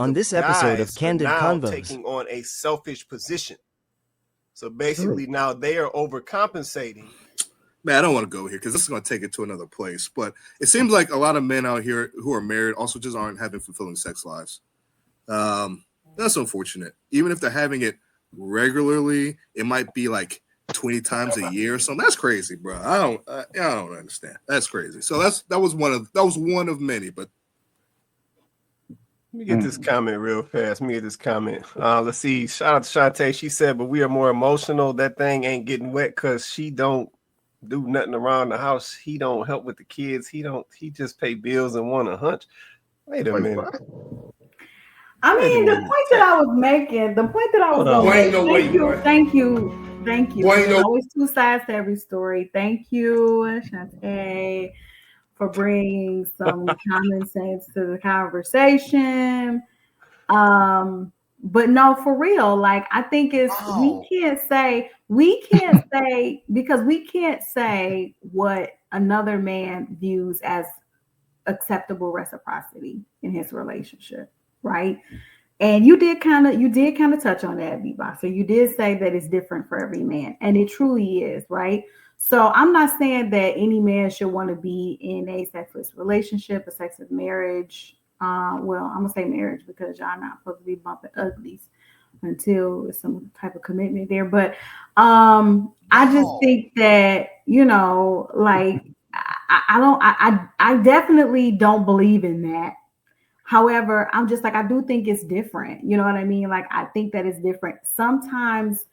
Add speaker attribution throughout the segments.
Speaker 1: On this episode of Candid Convos,
Speaker 2: taking on a selfish position. So basically now they are overcompensating.
Speaker 3: Man, I don't want to go here because this is going to take it to another place. But it seems like a lot of men out here who are married also just aren't having fulfilling sex lives. That's unfortunate. Even if they're having it regularly, it might be like 20 times a year or something. That's crazy, bro. I don't understand. That's crazy. So that was one of many. But
Speaker 2: let me get this comment real fast. Let's see. Shout out to Shantae. She said, "But we are more emotional. That thing ain't getting wet because she don't do nothing around the house. He don't help with the kids. He just pay bills and want a hunch." Wait a minute.
Speaker 4: I mean, the point that I was making, thank you. There's always two sides to every story. Thank you, Shantae, for bringing some common sense to the conversation. But no, for real, like I think we can't say because we can't say what another man views as acceptable reciprocity in his relationship, right? And you did kind of touch on that, Bebop. So you did say that it's different for every man, and it truly is, right? So I'm not saying that any man should want to be in a sexless relationship, a sexless marriage. Well, I'm gonna say marriage because y'all not supposed to be bumping uglies until there's some type of commitment there. But I just think that, like I definitely don't believe in that. However, I'm just like, I do think it's different. You know what I mean? Like, I think that it's different. Sometimes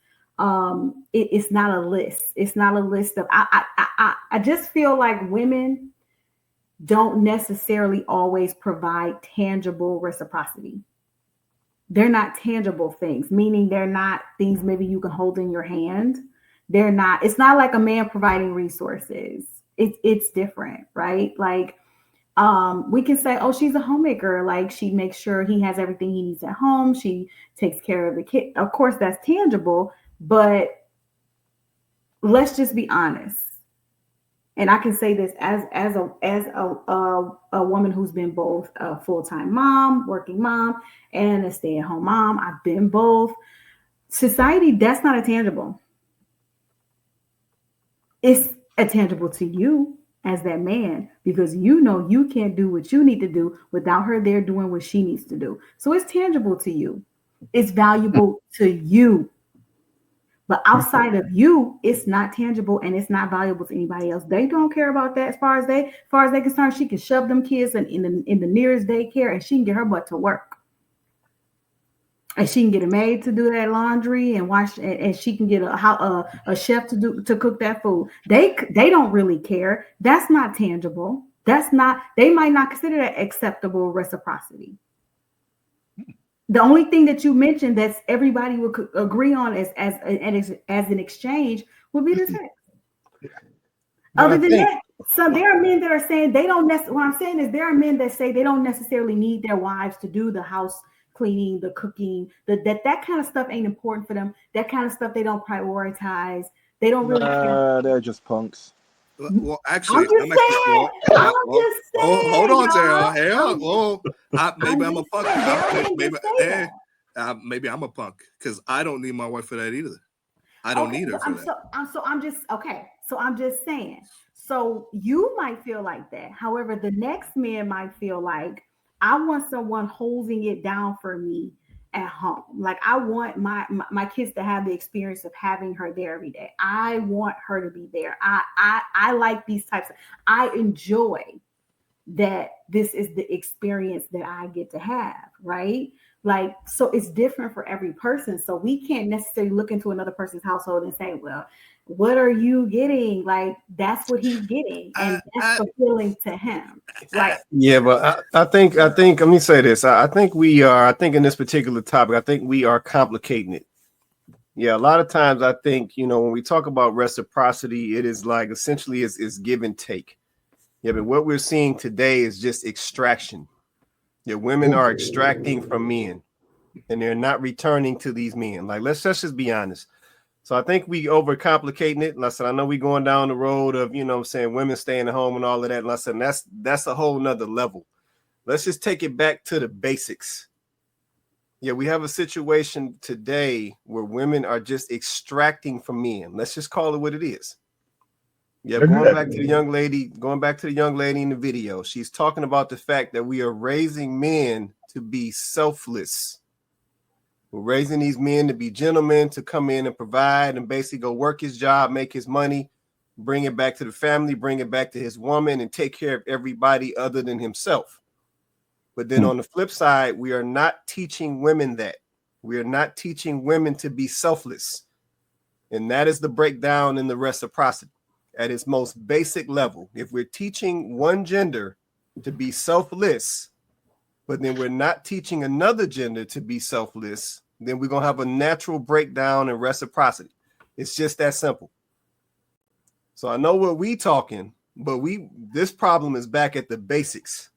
Speaker 4: it's not a list. It's not a list of, I just feel like women don't necessarily always provide tangible reciprocity. They're not tangible things, meaning they're not things maybe you can hold in your hand. It's not like a man providing resources. It's different, right? Like, we can say, oh, she's a homemaker. Like, she makes sure he has everything he needs at home. She takes care of the kid. Of course, that's tangible, but let's just be honest. And I can say this as a woman who's been both a full-time mom, working mom, and a stay-at-home mom. I've been both. Society, that's not a tangible. It's a tangible to you as that man, because you can't do what you need to do without her there doing what she needs to do. So it's tangible to you. It's valuable to you. But outside of you, it's not tangible and it's not valuable to anybody else. They don't care about that. As far as they concerned, she can shove them kids in the nearest daycare and she can get her butt to work. And she can get a maid to do that laundry and wash, and she can get a chef to cook that food. They don't really care. That's not tangible. They might not consider that acceptable reciprocity. The only thing that you mentioned that everybody would agree on as an exchange would be the sex. Other than that, so there are men that are saying they don't necessarily. What I'm saying is there are men that say they don't necessarily need their wives to do the house cleaning, the cooking, that kind of stuff ain't important for them. That kind of stuff they don't prioritize. They don't really care.
Speaker 5: They're just punks.
Speaker 3: Well, actually,
Speaker 4: I'm just saying.
Speaker 3: Hold on, Sarah. Maybe I'm a punk. Maybe I'm a punk because I don't need my wife for that either. I don't need her for that.
Speaker 4: So I'm just saying. So you might feel like that. However, the next man might feel like, I want someone holding it down for me at home. Like, I want my kids to have the experience of having her there every day. I want her to be there. I like these types. I enjoy that this is the experience that I get to have, right? Like, so it's different for every person. So we can't necessarily look into another person's household and say, well, what are you getting? Like, that's what he's getting, and that's fulfilling to him. Like,
Speaker 2: yeah, but I think let me say this. I think in this particular topic, I think we are complicating it. Yeah, a lot of times I think, when we talk about reciprocity, it is like essentially it's give and take. Yeah, but what we're seeing today is just extraction. Yeah, women are extracting from men and they're not returning to these men. Like, let's just be honest. So I think we overcomplicating it. Listen, I know we going down the road of, women staying at home and all of that. Listen, that's a whole nother level. Let's just take it back to the basics. Yeah, we have a situation today where women are just extracting from men. Let's just call it what it is. Yeah, going back to the young lady in the video, she's talking about the fact that we are raising men to be selfless. We're raising these men to be gentlemen, to come in and provide and basically go work his job, make his money, bring it back to the family, bring it back to his woman, and take care of everybody other than himself. But then on the flip side, we are not teaching women that. We are not teaching women to be selfless. And that is the breakdown in the reciprocity at its most basic level. If we're teaching one gender to be selfless, but then we're not teaching another gender to be selfless, then we're going to have a natural breakdown in reciprocity. It's just that simple. So I know what we talking, but this problem is back at the basics.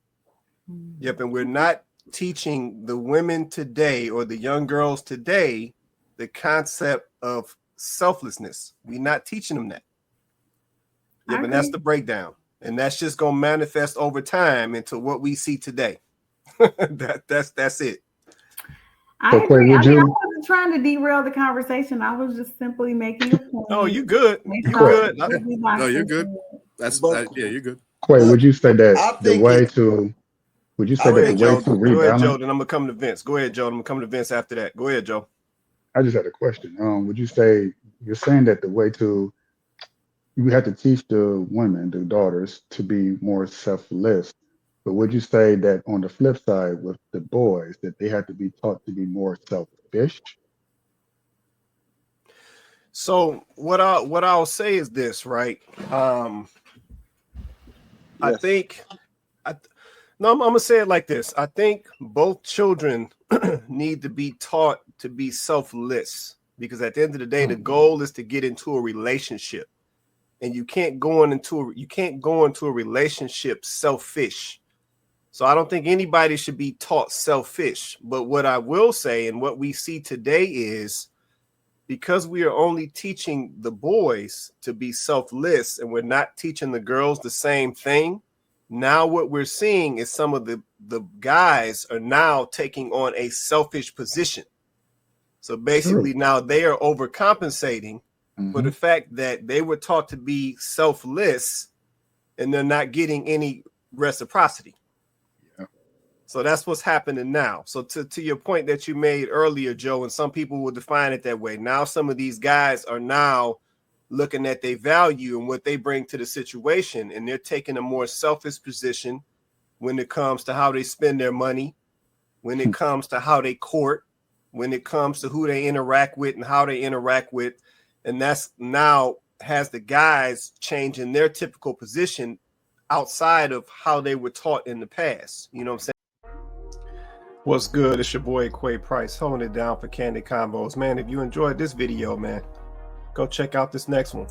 Speaker 2: Yep, and we're not teaching the women today or the young girls today the concept of selflessness. We're not teaching them that. Yep, and that's the breakdown. And that's just going to manifest over time into what we see today. That's it.
Speaker 4: I agree. I wasn't trying to derail the conversation. I was just simply making a point.
Speaker 2: Oh, you good.
Speaker 3: You good. No, you're good. You're good.
Speaker 5: Quay, would you say that the way to
Speaker 2: Go ahead, Joe, then I'm gonna come to Vince. Go ahead, Joe. I'm gonna come to Vince after that. Go ahead, Joe.
Speaker 5: I just had a question. Would you say you're saying that the way to you have to teach the women, the daughters, to be more selfless, but would you say that on the flip side with the boys that they have to be taught to be more selfish?
Speaker 2: So what I'll say is this, right? Yes. I'm gonna say it like this. I think both children need to be taught to be selfless, because at the end of the day, the goal is to get into a relationship, and you can't go into a relationship selfish. So I don't think anybody should be taught selfish. But what I will say, and what we see today is, because we are only teaching the boys to be selfless and we're not teaching the girls the same thing, now what we're seeing is some of the guys are now taking on a selfish position. So basically now they are overcompensating for the fact that they were taught to be selfless and they're not getting any reciprocity. Yeah. So that's what's happening now. So to your point that you made earlier, Joe, and some people will define it that way. Now some of these guys are now looking at their value and what they bring to the situation, and they're taking a more selfish position when it comes to how they spend their money, when it comes to how they court, when it comes to who they interact with and how they interact with. And that's now has the guys changing their typical position outside of how they were taught in the past. You know what I'm saying? What's good? It's your boy Quay Price, holding it down for Candid Convos. Man, if you enjoyed this video, man, go check out this next one.